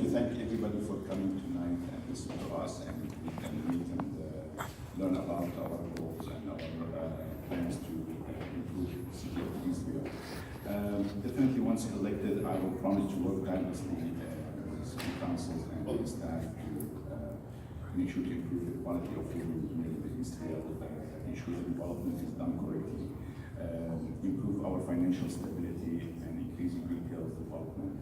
to thank everybody for coming tonight and listen to us, and we can meet and learn about our goals and our plans to improve the city of Eastville. Definitely, once elected, I will promise to work tirelessly with the city councils and the staff to make sure to improve the quality of living in the Eastville, ensure the development is done correctly, improve our financial stability, and increasing retail development.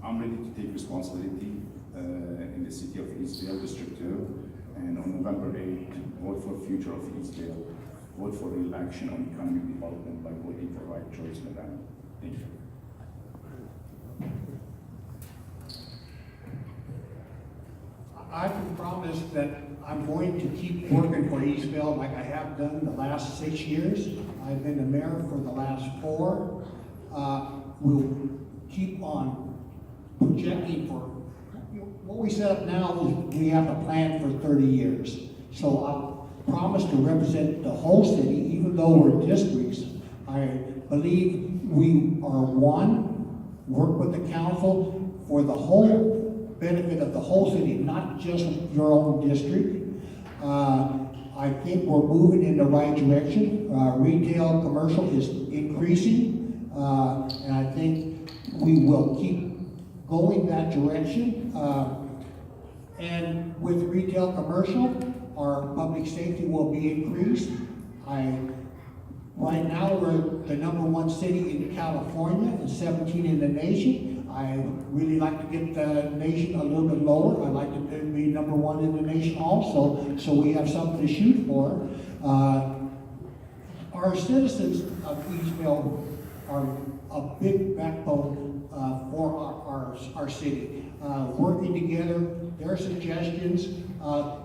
I'm ready to take responsibility in the city of Eastville, District 2, and on November 8th, vote for future of Eastville, vote for real action on economic development by voting for right choice, Nevada. Thank you. I can promise that I'm going to keep working for Eastville like I have done the last 6 years. I've been the mayor for the last 4. We'll keep on projecting for, what we set up now is we have a plan for 30 years. So I promise to represent the whole city, even though we're districts. I believe we are one, work with the council for the whole benefit of the whole city, not just your own district. I think we're moving in the right direction. Retail, commercial is increasing, and I think we will keep going that direction. And with retail, commercial, our public safety will be increased. Right now, we're the #1 city in California and 17 in the nation. I really like to get the nation a little bit lower. I'd like to be #1 in the nation also, so we have something to shoot for. Our citizens of Eastville are a big backbone for our city. Working together, their suggestions.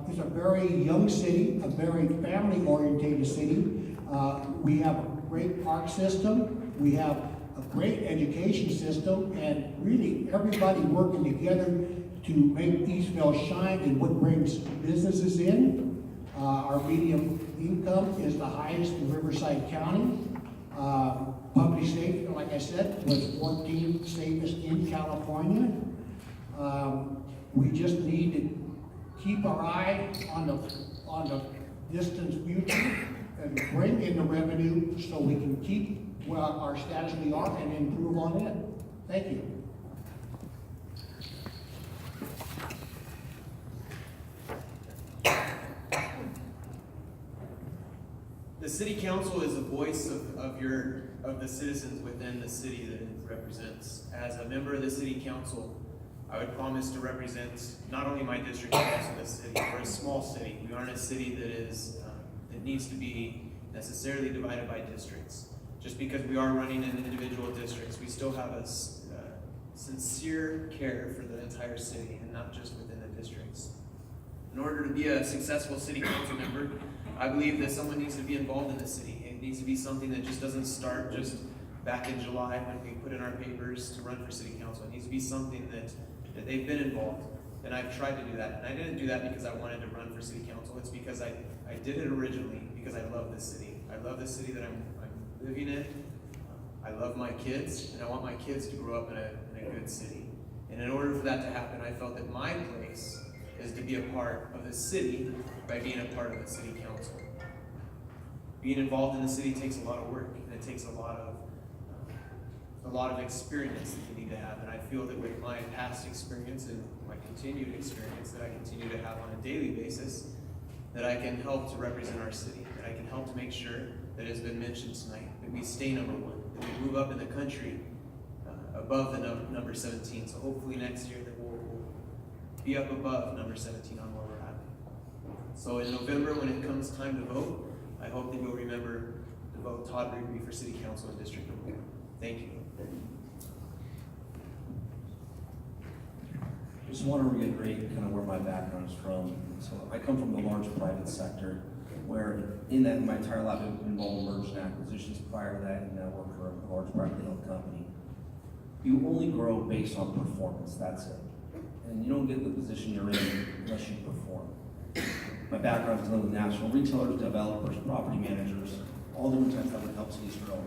It's a very young city, a very family-oriented city. We have a great park system. We have a great education system, and really everybody working together to make Eastville shine and what brings businesses in. Our median income is the highest in Riverside County. Public safety, like I said, was 14th safest in California. We just need to keep our eye on the distant future and bring in the revenue so we can keep our status we are and improve on it. Thank you. The city council is the voice of the citizens within the city that it represents. As a member of the city council, I would promise to represent not only my district, but also the city. We're a small city. We aren't a city that needs to be necessarily divided by districts. Just because we are running in individual districts, we still have a sincere care for the entire city and not just within the districts. In order to be a successful city council member, I believe that someone needs to be involved in the city. It needs to be something that just doesn't start just back in July when we put in our papers to run for city council. It needs to be something that they've been involved. And I've tried to do that. And I didn't do that because I wanted to run for city council. It's because I did it originally because I love this city. I love the city that I'm living in. I love my kids, and I want my kids to grow up in a good city. And in order for that to happen, I felt that my place is to be a part of the city by being a part of the city council. Being involved in the city takes a lot of work, and it takes a lot of experience that you need to have. And I feel that with my past experience and my continued experience that I continue to have on a daily basis, that I can help to represent our city, that I can help to make sure that has been mentioned tonight, that we stay #1, that we move up in the country above the number 17. So hopefully next year that we'll be up above number 17 on where we're at. So in November, when it comes time to vote, I hope that you'll remember to vote Todd Rigby for City Council in District 1. Thank you. Just want to reiterate kind of where my background is from. So I come from the large private sector, where in that my entire life I've been involved in mergers and acquisitions. Prior to that, and I worked for a large privately held company. You only grow based on performance. That's it. And you don't get the position you're in unless you perform. My background is with national retailers, developers, property managers, all different types that would help cities grow.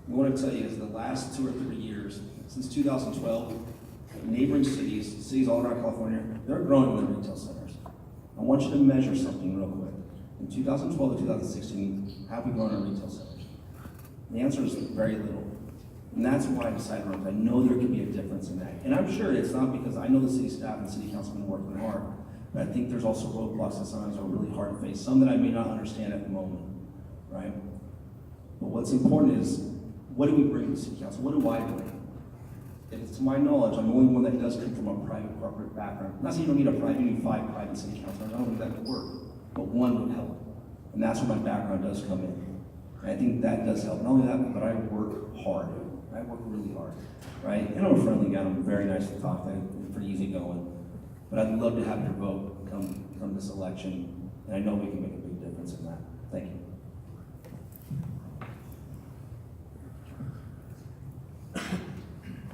What I want to tell you is the last 2 or 3 years, since 2012, neighboring cities all around California, they're growing their retail centers. I want you to measure something real quick. In 2012 to 2016, have we grown our retail centers? The answer is very little. And that's why I decided to run. I know there could be a difference in that. And I'm sure it's not because I know the city staff and city council have been working hard, but I think there's also roadblocks that sometimes are really hard to face, some that I may not understand at the moment, right? But what's important is, what do we bring to the city council? What do I bring? And to my knowledge, I'm the only one that does come from a private corporate background. Not saying you don't need a private, you need 5 private city councilors. I don't think that would work, but 1 would help. And that's where my background does come in. And I think that does help. Not only that, but I work hard. I work really hard, right? And I'm a friendly guy. I'm very nice to talk to. I'm pretty easygoing. But I'd love to have your vote come this election, and I know we can make a big difference in that. Thank you.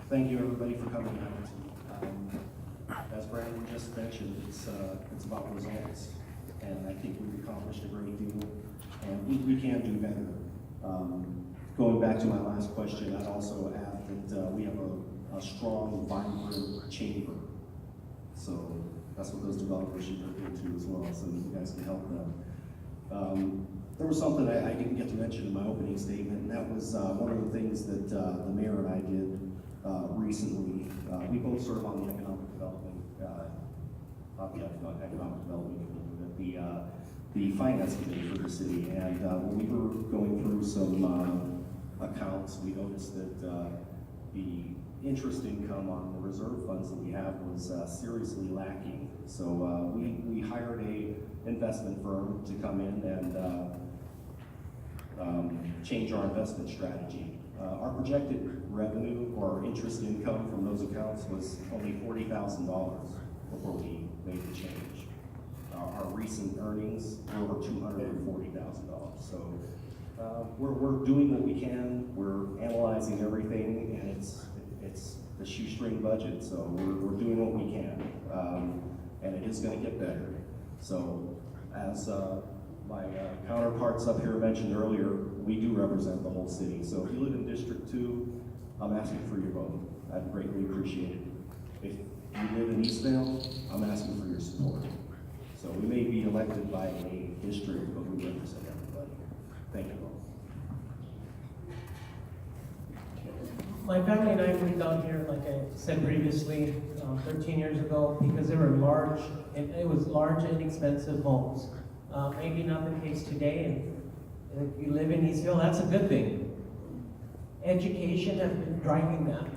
Thank you, everybody, for coming out. As Brandon just mentioned, it's about results, and I think we've accomplished a great deal, and we can do better. Going back to my last question, I'd also add that we have a strong, vibrant chamber. So that's what those developers should look into as well, so you guys can help them. There was something I didn't get to mention in my opening statement, and that was one of the things that the mayor and I did recently. We both serve on the economic development, not the economic development committee, but the finance committee for the city. And when we were going through some accounts, we noticed that the interest income on the reserve funds that we have was seriously lacking. So we hired a investment firm to come in and change our investment strategy. Our projected revenue or interest income from those accounts was only $40,000 before we made the change. Our recent earnings were over $240,000. So we're doing what we can. We're analyzing everything, and it's a shoestring budget. So we're doing what we can, and it is going to get better. So as my counterparts up here mentioned earlier, we do represent the whole city. So if you live in District 2, I'm asking for your vote. I'd greatly appreciate it. If you live in Eastvale, I'm asking for your support. So we may be elected by a district, but we represent everybody. Thank you all. My family and I moved down here, like I said previously, 13 years ago, because they were large, and it was large and expensive homes. Maybe not the case today, and if you live in Eastville, that's a good thing. Education has been driving that.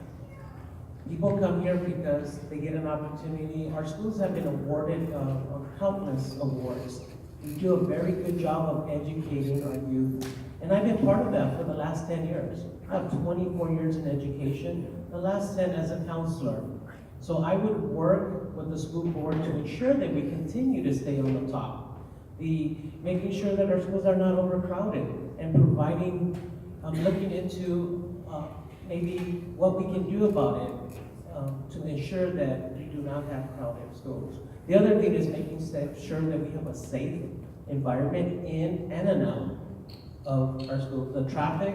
People come here because they get an opportunity. Our schools have been awarded countless awards. We do a very good job of educating our youth. And I've been part of that for the last 10 years. I have 24 years in education, the last 10 as a counselor. So I would work with the school board to ensure that we continue to stay on the top. Making sure that our schools are not overcrowded and providing, looking into maybe what we can do about it to ensure that we do not have crowded schools. The other thing is making sure that we have a safe environment in and out of our schools. The traffic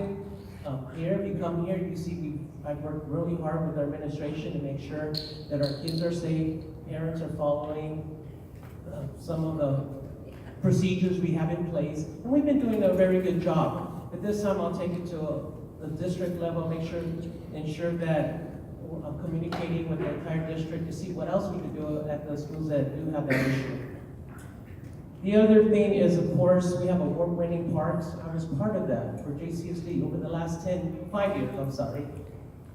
here, if you come here, you see I've worked really hard with our administration to make sure that our kids are safe, parents are following some of the procedures we have in place, and we've been doing a very good job. But this time I'll take it to the district level, ensure that I'm communicating with the entire district to see what else we can do at the schools that do have that issue. The other thing is, of course, we have award-winning parks. I was part of that for JCSD over the last 5 years, I'm sorry.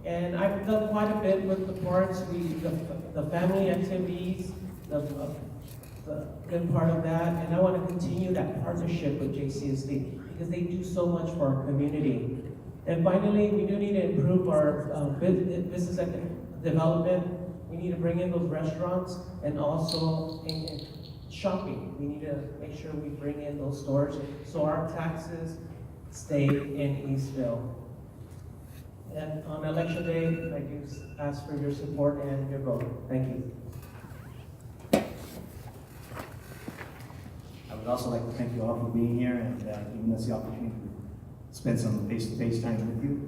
And I've done quite a bit with the parks, the family activities, the good part of that, and I want to continue that partnership with JCSD because they do so much for our community. And finally, we do need to improve our business development. We need to bring in those restaurants and also in shopping. We need to make sure we bring in those stores so our taxes stay in Eastville. And on election day, I do ask for your support and your vote. Thank you. I would also like to thank you all for being here and giving us the opportunity to spend some face-to-face time with you.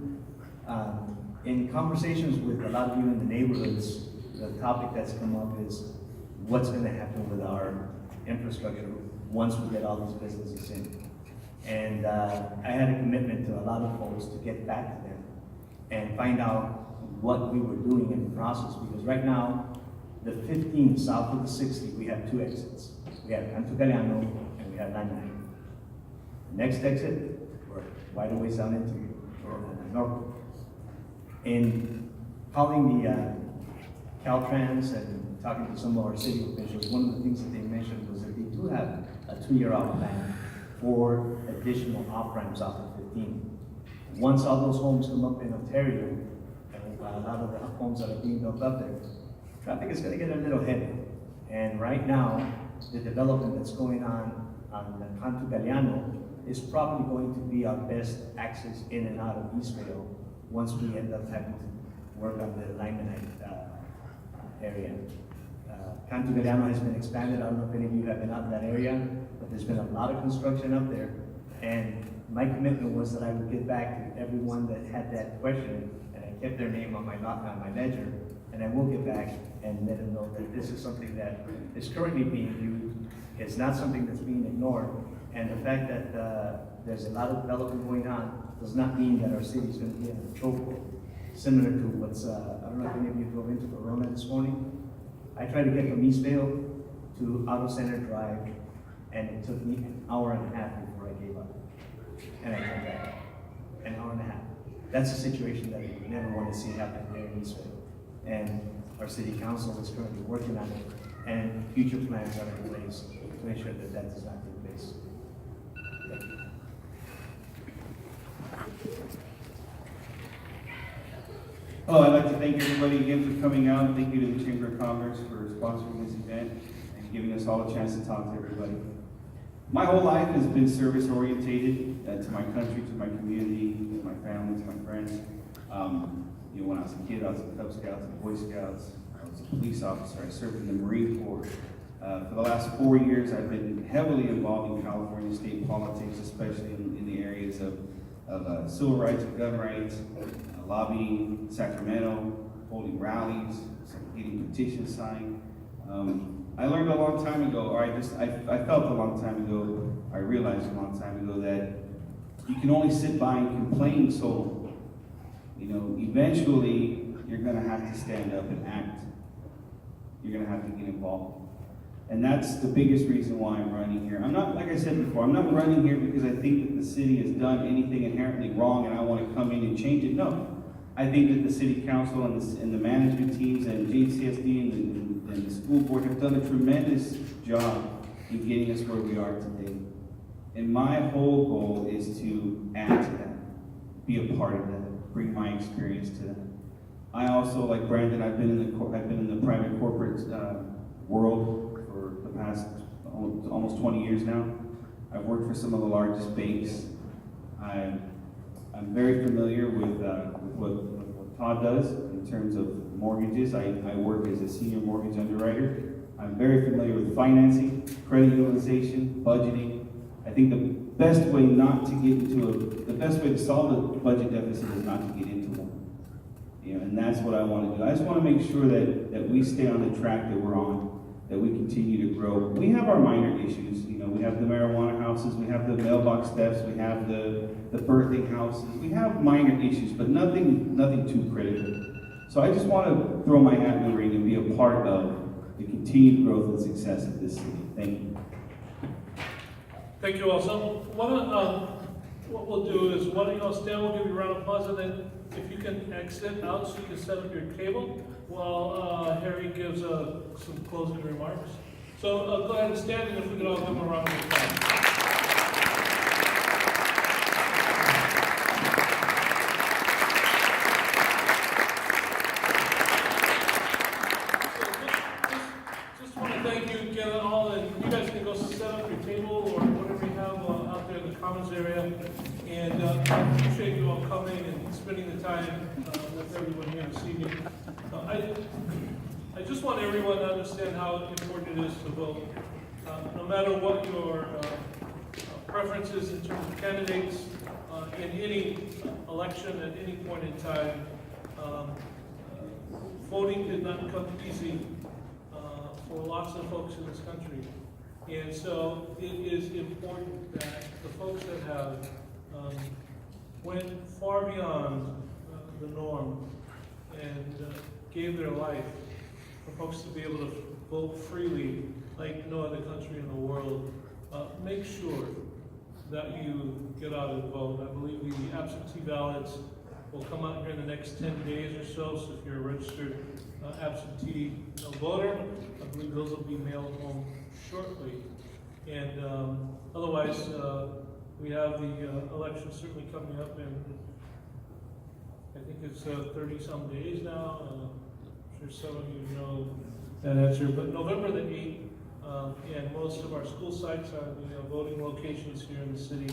In conversations with a lot of you in the neighborhoods, the topic that's come up is what's gonna happen with our infrastructure once we get all these businesses in. And I had a commitment to a lot of folks to get back to them and find out what we were doing in the process, because right now, the 15 south of the 60, we have 2 exits. We have Canto Galeano and we have Line 9. The next exit, we're right away down into Norco. In calling the Caltrans and talking to some of our city officials, one of the things that they mentioned was that they do have a 2-year-out plan for additional off-ramps off of 15. Once all those homes come up in Ontario, and a lot of the homes that are being built up there, traffic is gonna get a little heavy. And right now, the development that's going on the Canto Galeano is probably going to be our best access in and out of Eastvale once we end up having to work on the Limonite area. Canto Galeano has been expanded. I don't know if any of you have been out in that area, but there's been a lot of construction up there. And my commitment was that I would get back to everyone that had that question, and I kept their name on my ledger, and I will get back and let them know that this is something that is currently being viewed. It's not something that's being ignored, and the fact that there's a lot of development going on does not mean that our city is going to be in a chokehold. Similar to what's, I don't know if any of you drove into Corona this morning. I tried to get from Eastvale to Auto Center Drive, and it took me an hour and a half before I gave up. And I came back. An hour and a half. That's a situation that we never want to see happen there in Eastvale. And our city council is currently working on it, and future plans are in place to ensure that that does not take place. Thank you. Hello, I'd like to thank everybody again for coming out. Thank you to the Chamber of Commerce for sponsoring this event and giving us all a chance to talk to everybody. My whole life has been service orientated to my country, to my community, to my family, to my friends. When I was a kid, I was in Cub Scouts and Boy Scouts. I was a police officer. I served in the Marine Corps. For the last 4 years, I've been heavily involved in California state politics, especially in the areas of civil rights and gun rights, lobbying Sacramento, holding rallies, getting petitions signed. I learned a long time ago, or I felt a long time ago, I realized a long time ago that you can only sit by and complain so long. Eventually you're gonna have to stand up and act. You're gonna have to get involved. And that's the biggest reason why I'm running here. I'm not, like I said before, I'm not running here because I think that the city has done anything inherently wrong and I want to come in and change it. No. I think that the city council and the management teams and JCSD and the school board have done a tremendous job in getting us where we are today. And my whole goal is to add to that, be a part of that, bring my experience to that. I also, like Brandon, I've been in the private corporate world for the past almost 20 years now. I've worked for some of the largest banks. I'm very familiar with what Todd does in terms of mortgages. I work as a senior mortgage underwriter. I'm very familiar with financing, credit utilization, budgeting. I think the best way to solve a budget deficit is not to get into one. And that's what I want to do. I just want to make sure that we stay on the track that we're on, that we continue to grow. We have our minor issues. We have the marijuana houses, we have the mailbox thefts, we have the birthing houses. We have minor issues, but nothing too critical. So I just want to throw my hat in the ring and be a part of the continued growth and success of this city. Thank you. Thank you also. What we'll do is, why don't you all stand, we'll give you a round of applause, and then if you can exit out so you can set up your table while Harry gives some closing remarks. So go ahead and stand, and if we could all give him a round of applause. Just want to thank you again all, and you guys can go set up your table or whatever you have out there in the commons area. And I appreciate you all coming and spending the time with everyone here this evening. I just want everyone to understand how important it is to vote. No matter what your preferences in terms of candidates in any election at any point in time, voting did not come easy for lots of folks in this country. And so it is important that the folks that have went far beyond the norm and gave their life for folks to be able to vote freely like no other country in the world, make sure that you get out and vote. I believe the absentee ballots will come out here in the next 10 days or so, so if you're a registered absentee voter, I believe those will be mailed home shortly. And otherwise, we have the election certainly coming up in, I think it's 30-some days now. I'm sure some of you know that answer, but November the 8th, and most of our school sites are the voting locations here in the city.